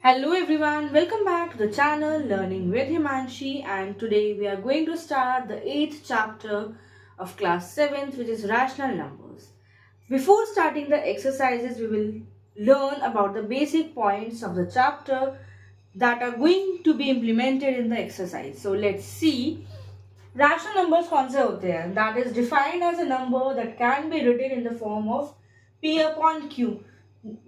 Hello everyone, welcome back to the channel Learning with Himanshi, and today we are going to start the 8th chapter of class 7th, which is rational numbers. Before starting the exercises, we will learn about the basic points of the chapter that are going to be implemented in the exercise. So let's see. Rational numbers कौन से होते हैं? That is defined as a number that can be written in the form of P upon Q,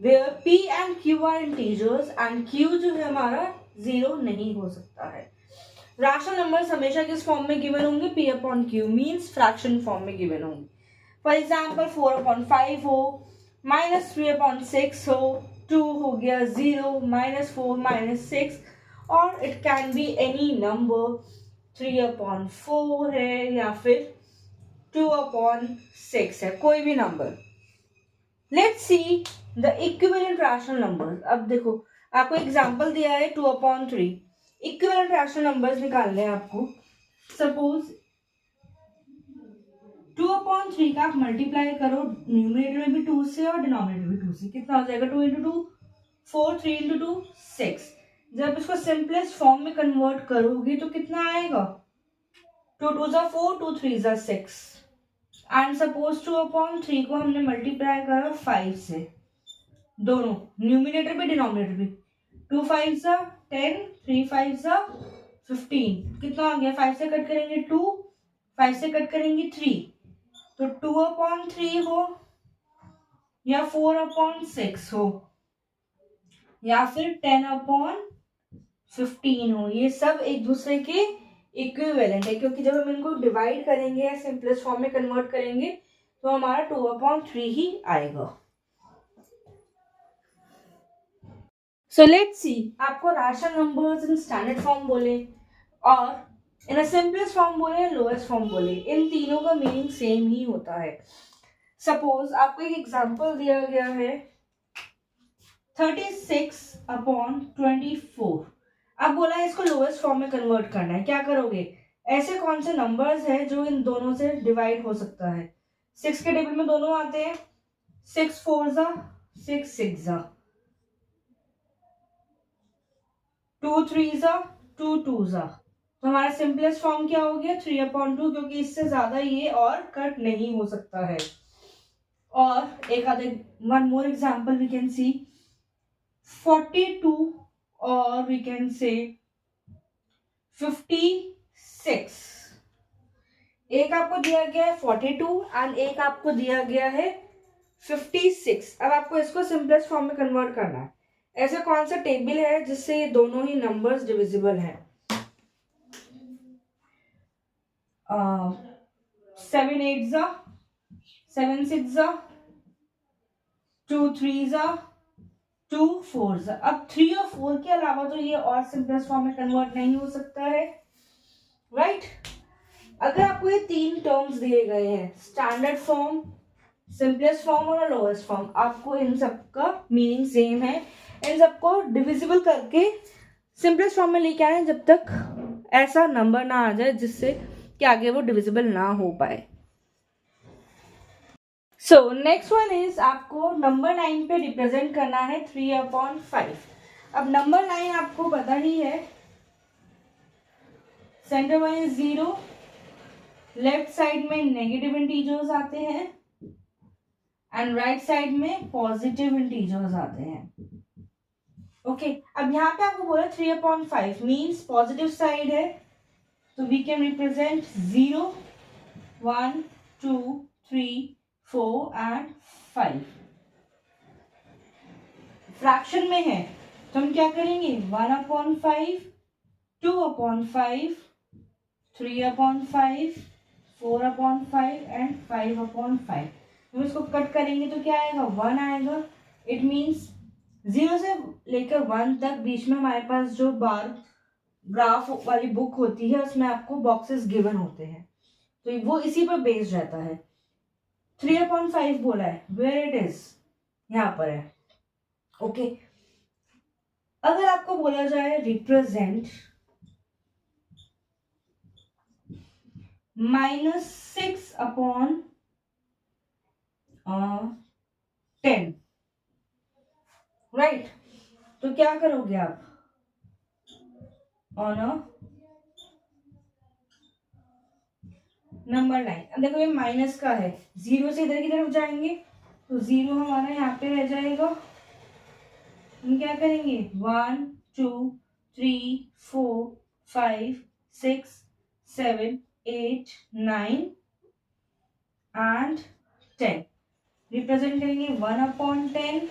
where P and Q are integers and Q जो है हमारा zero नहीं हो सकता है. रैशनल नंबर्स हमेशा किस फॉर्म में गिवन होंगे? P upon Q means fraction form में गिवन होंगे. फॉर एग्जाम्पल 4 अपॉन 5 हो, माइनस 3 अपॉन 6 हो, 2 हो गया 0, माइनस 4 माइनस 6, और it can be any number. 3 upon 4 है या फिर 2 अपॉन 6 है, कोई भी number. Let's see the equivalent rational numbers. अब देखो आपको एग्जांपल दिया है 2 अपॉन 3. इक्विवेलेंट रैशनल नंबर्स निकालने हैं आपको. सपोज 2 अपॉन 3 का आप मल्टीप्लाई करो न्यूमरेटर में भी 2 से और डिनोमिनेटर में 2 से. कितना हो जाएगा? 2 इंटू 2 4, 3 इंटू 2 6. जब इसको सिंपलेस्ट फॉर्म में कन्वर्ट करोगे तो कितना आएगा? 2 2 जा 4, 2 3 जा 6. एंड सपोज 2 अपॉन 3 को हमने मल्टीप्लाई करा 5 से, दोनों न्यूमिनेटर भी डिनोमिनेटर भी. 2 5 जा 10, 3 5 जा 15. कितना आ गया? 5 से कट करेंगे 2, 5 से कट करेंगे 3, तो 2 अपॉन 3 हो या 4 अपॉन 6 हो या फिर 10 अपॉन 15 हो. ये सब एक दूसरे के इक्विवेलेंट है, क्योंकि जब हम इनको डिवाइड करेंगे या सिंपलेस्ट फॉर्म में कन्वर्ट करेंगे तो हमारा 2 अपॉन 3 ही आएगा. सो लेट्स सी, आपको rational numbers in standard form बोले और इन सिंपलेस्ट फॉर्म बोले या लोएस्ट फॉर्म बोले, इन तीनों का मीनिंग सेम ही होता है. सपोज आपको एक एग्जांपल दिया गया है 36 अपॉन 24. अब बोला है इसको लोएस्ट फॉर्म में कन्वर्ट करना है. क्या करोगे? ऐसे कौन से नंबर्स हैं जो इन दोनों से डिवाइड हो सकता है? 6 के टेबल में दोनों आते हैं. 6 4 जा 6 6 जा, 2 3 जा 2 2 जा. तो हमारा सिंपलेस्ट फॉर्म क्या हो गया? 3 अपॉन 2, क्योंकि इससे ज्यादा ये और कट नहीं हो सकता है. और एक आधे one more example we can see 42 or we can say 56. एक आपको दिया गया है 42 एंड एक आपको दिया गया है 56. अब आपको इसको सिंपलेस्ट फॉर्म में कन्वर्ट करना है. ऐसा कौन सा टेबल है जिससे ये दोनों ही नंबर्स डिविजिबल हैं? 7 8 जा 7 6 जा 2 3 जा 2 4 जा. अब 3 और 4 के अलावा तो ये और सिंपलेस्ट फॉर्म में कन्वर्ट नहीं हो सकता है, राइट? अगर आपको ये तीन टर्म्स दिए गए हैं, स्टैंडर्ड फॉर्म, सिंपलेस्ट फॉर्म और लोएस्ट फॉर्म, आपको इन सबका मीनिंग सेम है. इन सबको डिविजिबल करके सिंपलेस्ट फॉर्म में लेके आए जब तक ऐसा नंबर ना आ जाए जिससे कि आगे वो डिविजिबल ना हो पाए. सो नेक्स्ट वन इज आपको नंबर 9 पे रिप्रेजेंट करना है 3 अपॉन 5. अब नंबर 9 आपको पता ही है, centre one is 0, left side में नेगेटिव इंटीजर्स आते हैं एंड राइट साइड में पॉजिटिव इंटीजर्स आते हैं. ओके अब यहाँ पे आपको बोला 3 अपॉन 5 मीन्स पॉजिटिव साइड है, तो we can represent 0 1 2 3 4 and 5. Fraction में है तो हम क्या करेंगे? 1 upon 5, 2 upon 5, 3 upon 5, 4 upon 5 and 5 upon 5. हम इसको कट करेंगे तो क्या आएगा? 1 आएगा. इट मीन्स 0 से लेकर 1 तक बीच में हमारे पास जो बार ग्राफ वाली बुक होती है उसमें आपको बॉक्सेस गिवन होते हैं, तो वो इसी पर बेस्ड रहता है. 3 अपॉन 5 बोला है, वेयर इट इज, यहाँ पर है. ओके अगर आपको बोला जाए रिप्रेजेंट -6 अपॉन 10, राइट? तो क्या करोगे आप, ऑन अ नंबर लाइन। अब देखो ये माइनस का है, जीरो से इधर की तरफ जाएंगे तो जीरो हमारा यहाँ पे रह जाएगा। हम क्या करेंगे, 1 2 3 4 5 6 7 8 9 एंड 10। रिप्रेजेंट करेंगे 1/10,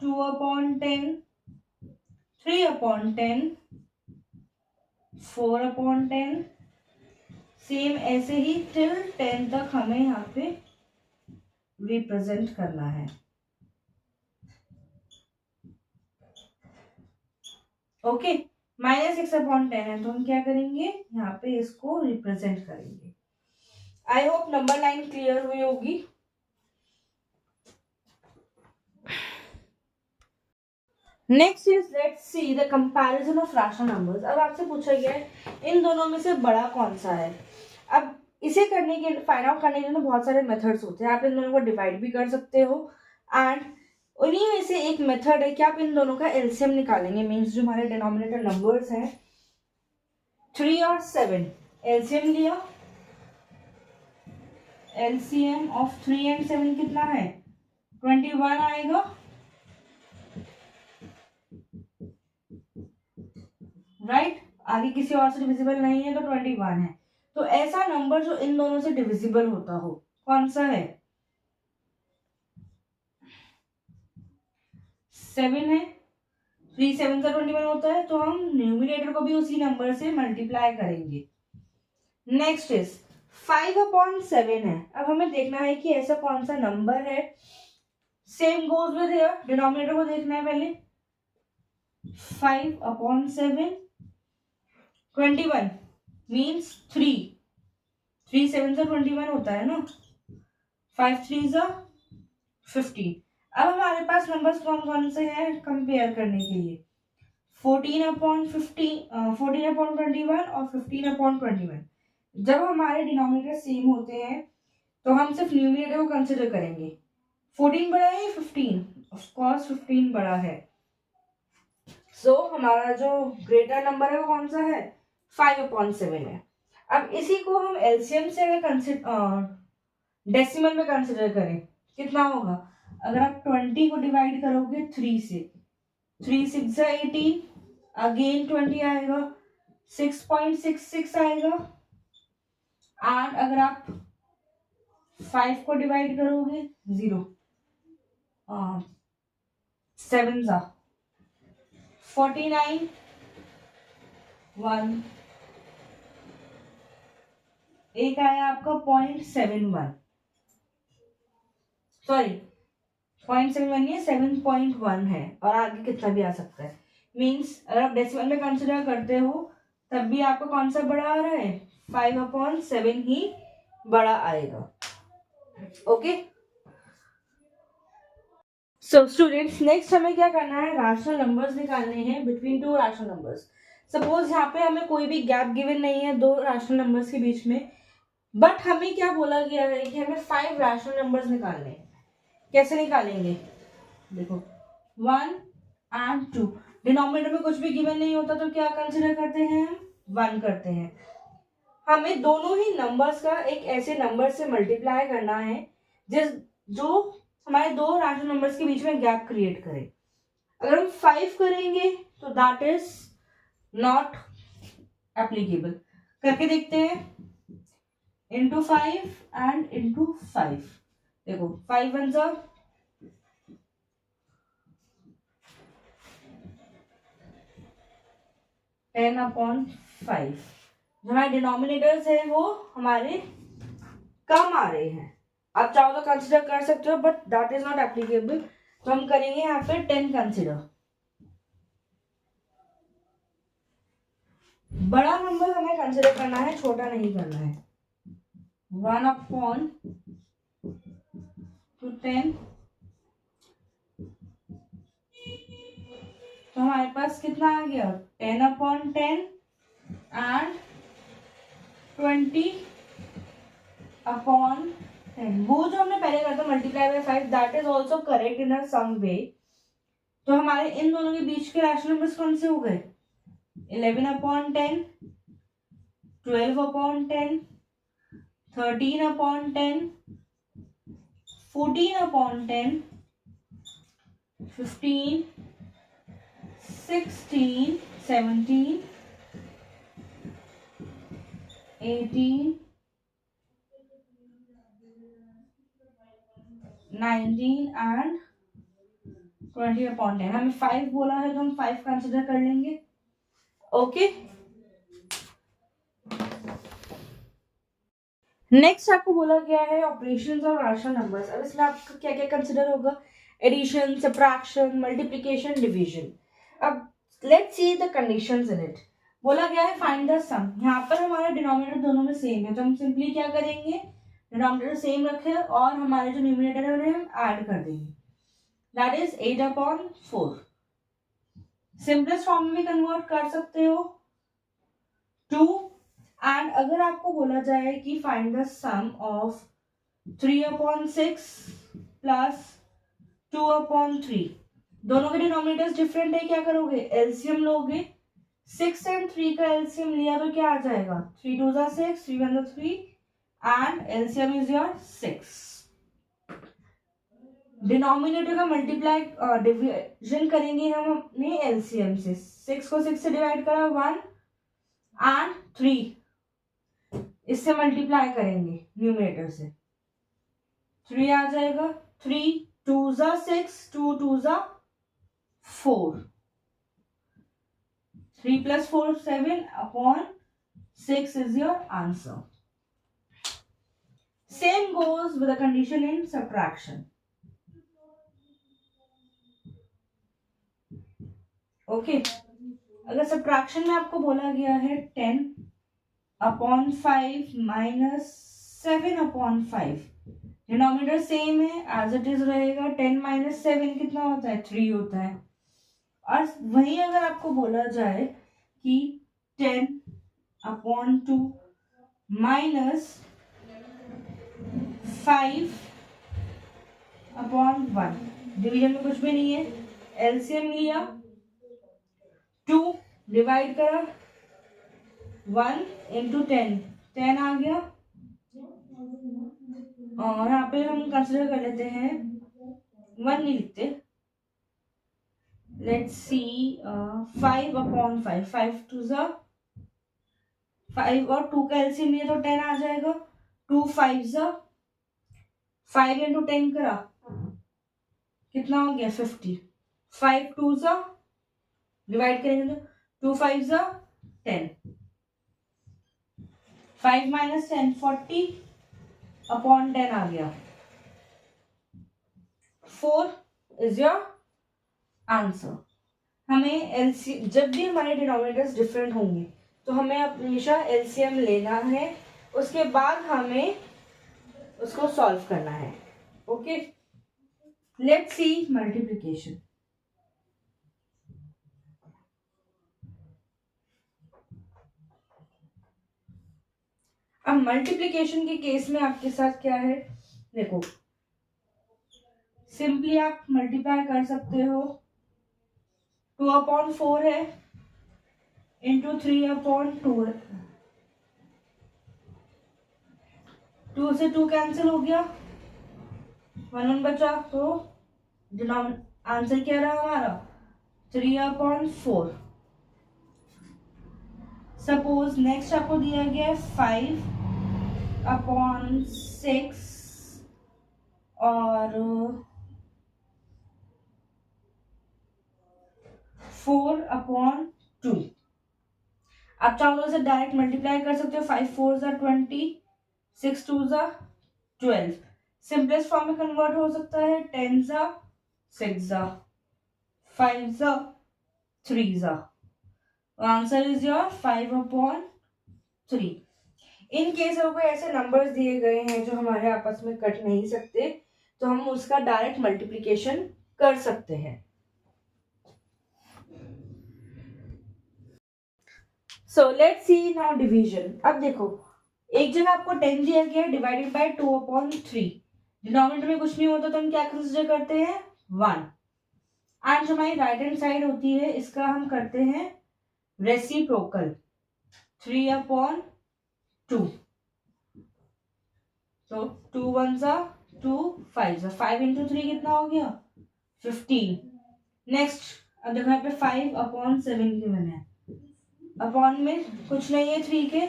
2/10, 3/10, 4/10, सेम ऐसे ही टिल 10 तक हमें यहाँ पे रिप्रेजेंट करना है। ओके, -6/10 है तो हम क्या करेंगे, यहाँ पे इसको रिप्रेजेंट करेंगे। I hope number line clear हुई होगी। Next is let's see the comparison of rational numbers. अब आपसे पूछा गया है इन दोनों में से बड़ा कौन सा है। अब इसे करने के फाइंड आउट करने के लिए बहुत सारे मेथड्स होते हैं। आप इन दोनों को डिवाइड भी कर सकते हो एंड उन्हीं में से एक मेथड है कि आप इन दोनों का एलसीएम निकालेंगे। मीन्स जो हमारे डिनोमिनेटर नंबर्स हैं 3 और 7, एलसीएम लिया, एलसीएम ऑफ 3 एंड 7 कितना है, 21 आएगा। राइट, आगे किसी और से डिविजिबल नहीं है तो 21 है। तो ऐसा नंबर जो इन दोनों से डिविजिबल होता हो कौन सा है, 7 है। 3 7 का 21 होता है तो हम न्यूमिनेटर को भी उसी नंबर से मल्टीप्लाई करेंगे। नेक्स्ट इज 5/7 है। अब हमें देखना है कि ऐसा कौन सा नंबर है, same goes with here, denominator को देखना है पहले। 5/7, 21 मीन्स 3, 3 7 का 21 होता है ना, 5 3 का 15। अब हमारे पास नंबर्स कौन कौन से हैं कंपेयर करने के लिए, 14/15, 14/21 और 15/21। जब हमारे डिनोमिनेटर सेम होते हैं तो हम सिर्फ न्यूमिनेटर को कंसिडर करेंगे। 14 बड़ा है 15, ऑफ कोर्स 15 बड़ा है। सो हमारा जो ग्रेटर नंबर है वो कौन सा है, 5/7 है। अब इसी को हम एलसीएम से अगर डेसिमल में कंसिडर करें कितना होगा, अगर आप 20 को डिवाइड करोगे 3 से, 3 6 18, अगेन 20 आएगा, 6.66 आएगा। एंड अगर आप 5 को डिवाइड करोगे 0, 7 जा 49, 1, एक आया आपका 0.71, सॉरी 0.71 नहीं है, 7.1 है और आगे कितना भी आ सकता है। मीन्स अगर आप डेसिमल में कंसिडर करते हो तब भी आपका कौन सा बड़ा आ रहा है, 5/7 ही बड़ा आएगा। ओके, सो स्टूडेंट्स नेक्स्ट हमें क्या करना है, रैशनल नंबर्स निकालने हैं between two rational numbers. Suppose यहाँ पे हमें कोई भी गैप गिवन नहीं है दो रैशनल नंबर्स के बीच में, बट हमें क्या बोला गया है कि हमें 5 रैशनल नंबर्स निकालने हैं। कैसे निकालेंगे, देखो 1 एंड 2, डिनोमिनेटर में कुछ भी गिवन नहीं होता तो क्या कंसिडर करते हैं, हम 1 करते हैं। हमें दोनों ही नंबर्स का एक ऐसे नंबर से मल्टीप्लाई करना है जो हमारे दो रैशनल नंबर्स के बीच में गैप क्रिएट करे। अगर हम 5 करेंगे तो दैट इज नॉट एप्लीकेबल। करके देखते हैं, इंटू 5 एंड इंटू 5। देखो 5 1 जा 10/5। जो हमारे डिनोमिनेटर्स है वो हमारे कम आ रहे हैं। आप चाहो तो कंसिडर कर सकते हो but that is not applicable. तो हम करेंगे यहाँ पे 10 कंसिडर। बड़ा नंबर हमें कंसिडर करना है, छोटा नहीं करना है। 1/10 तो हमारे पास कितना आ गया, 10/10 एंड 20/10। वो जो हमने पहले करता multiply by 5 that is also correct in some way, तो हमारे इन दोनों के बीच के रैशनल नंबर्स कौन से हो गए? 11/10, 12/10, 13/10, 14/10, 15, 16, 17, 18, 19 एंड 20/10। हमें 5 बोला है तो हम 5 कंसिडर कर लेंगे। ओके, नेक्स्ट आपको बोला गया है ऑपरेशंस और रैशनल नंबर्स। अब इसमें आपका क्या क्या कंसिडर होगा? Addition, subtraction, multiplication, division. अब let's see the conditions in it. बोला गया है फाइंड द सम। यहाँ पर हमारा डिनोमिनेटर दोनों में सेम है तो हम सिंपली क्या करेंगे, डिनोमिनेटर सेम रखे और हमारे जो न्यूमरेटर है उन्हें हम ऐड कर देंगे। That is 8/4। सिंपलेस्ट फॉर्म में भी कन्वर्ट कर सकते हो 2। एंड अगर आपको बोला जाए कि find the sum of 3/6 plus 2/3, दोनों के डिनोमिनेटर्स डिफरेंट है, क्या करोगे? एलसीएम लोगे। 6 एंड 3 का एलसीएम लिया तो क्या आ जाएगा? 3 2 6, 3 1 3 and LCM is your 6। Denominator का मल्टीप्लाई डिवीजन करेंगे हम अपने एलसीएम से। 6 को 6 से डिवाइड करा 1 एंड 3 इससे मल्टीप्लाई करेंगे न्यूमरेटर से, 3 आ जाएगा। 3 2 6, 2 2 4, 3 plus 4 7/6 is your answer. Same goes with the condition in subtraction. Okay, अगर सब्ट्रैक्शन में आपको बोला गया है 10/5 माइनस 7/5, डिनोमिनेटर सेम है एज इट इज रहेगा। 10 माइनस 7 कितना होता है? 3 होता है। और वही अगर आपको बोला जाए कि 10/2 माइनस 5/1, डिवीजन में कुछ भी नहीं है, एलसीएम लिया, 2 डिवाइड करा 1 इंटू 10, 10 आ गया। और यहाँ पे हम कंसिडर कर लेते हैं 1 नहीं लिखते, लेट्स सी 5/5, 5 2 5 और 2 का एलसीएम लिया तो 10 आ जाएगा। 2 5 5 इंटू 10 करा कितना हो गया? 50। 5 2 डिवाइड करेंगे तो 2 5 10, 5 माइनस 10 40/10 आ गया। 4 इज योर आंसर। हमें एलसीएम, जब भी हमारे डिनोमिनेटर्स डिफरेंट होंगे तो हमें हमेशा एलसीएम लेना है, उसके बाद हमें उसको सॉल्व करना है। Okay, let's see multiplication. अब मल्टीप्लिकेशन के केस में आपके साथ क्या है? देखो, सिंपली आप मल्टीप्लाई कर सकते हो। 2/4 है इंटू 3/2 है, 2 से 2 कैंसिल हो गया, 1 बचा, तो आंसर क्या रहा हमारा? 3/4। सपोज नेक्स्ट आपको दिया गया है 5/6 और 4/2। आप चाहो तो इसे डायरेक्ट मल्टीप्लाई कर सकते हो। 5 4 20, 6 2 12। सिंपलेस्ट फॉर्म में कन्वर्ट हो सकता है 10 6 5 3। Answer is your 5/3। In case अगर कोई ऐसे नंबर्स दिए गए हैं जो हमारे आपस में कट नहीं सकते तो हम उसका डायरेक्ट मल्टीप्लिकेशन कर सकते हैं। So let's see now division. अब देखो, एक जगह आपको 10 दिया गया डिवाइडेड बाय 2/3, डिनोमिनेटर में कुछ नहीं होता तो हम क्या कंसीडर करते हैं? 1। एंड जो हमारी राइट हैंड साइड होती है इसका हम करते हैं रेसिप्रोकल 3/2. तो 2 1 सा 2 5 सा 5 into 3 कितना हो गया 15. नेक्स्ट अब देखो यहाँ पे 5/7 गिवन है. अपॉन में कुछ नहीं है 3 के,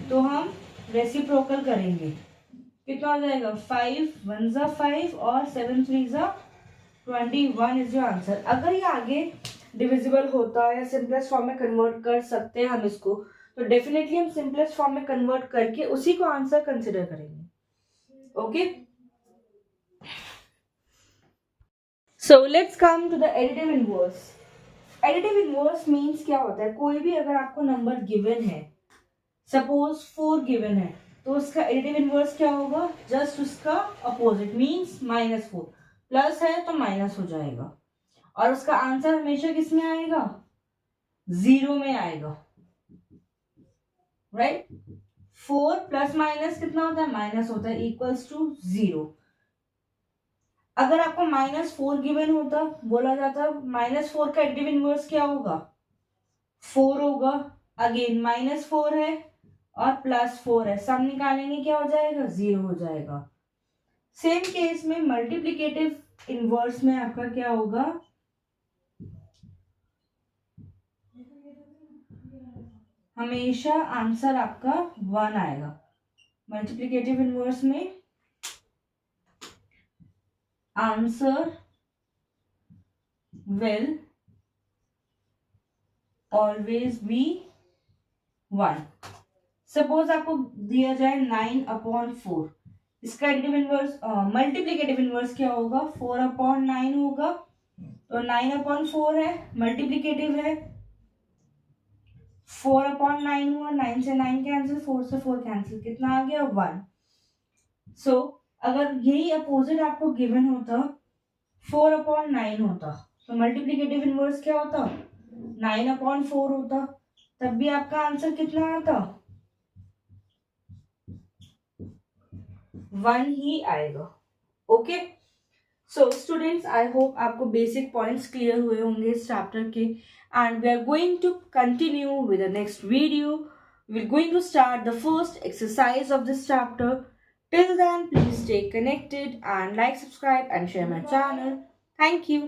तो हम रेसिप्रोकल करेंगे. कितना हो जाएगा 5 1 सा 5 और 7 3 सा 21 इज योर आंसर. अगर ये आगे डिविजिबल होता है या सिंपलेस्ट फॉर्म में कन्वर्ट कर सकते हैं हम इसको, तो डेफिनेटली हम सिंपलेस्ट फॉर्म में कन्वर्ट करके उसी को आंसर कंसिडर करेंगे. Okay, so let's come to the additive inverse. Additive inverse means क्या होता है, कोई भी अगर आपको नंबर गिवन है, सपोज 4 गिवन है, तो उसका एडिटिव इनवर्स क्या होगा, जस्ट उसका अपोजिट मीन्स -4. प्लस है तो माइनस हो जाएगा और उसका आंसर हमेशा किस में आएगा, 0 में आएगा. राइट, 4 प्लस माइनस कितना होता है, माइनस होता है, इक्वल्स टू 0. अगर आपको -4 गिवन होता, बोला जाता -4 का एडिटिव इनवर्स क्या होगा, 4 होगा. अगेन -4 है और +4 है, सम निकालेंगे क्या हो जाएगा, 0 हो जाएगा. सेम केस में मल्टीप्लिकेटिव इनवर्स में आपका क्या होगा, हमेशा आंसर आपका 1 आएगा. मल्टीप्लिकेटिव इनवर्स में answer will always be 1. Suppose आपको दिया जाए 9/4, इसका एडिटिव इनवर्स मल्टीप्लिकेटिव इनवर्स क्या होगा, 4/9 होगा. तो 9/4 है, मल्टीप्लिकेटिव है, 4/9 हुआ, 9 से 9 कैंसिल, 4 से 4 कैंसिल, कितना आ गया 1. सो अगर यही अपोजिट आपको गिवन होता, 4/9 होता, तो मल्टीप्लिकेटिव इनवर्स क्या होता, 9/4 होता, तब भी आपका आंसर कितना आता, 1 ही आएगा. Okay, so students, I hope आपको बेसिक पॉइंट्स क्लियर हुए होंगे इस चैप्टर के, and we are going to continue with the next video. We're going to start the first exercise of this chapter. Till then, please stay connected and like, subscribe and share my channel. Thank you.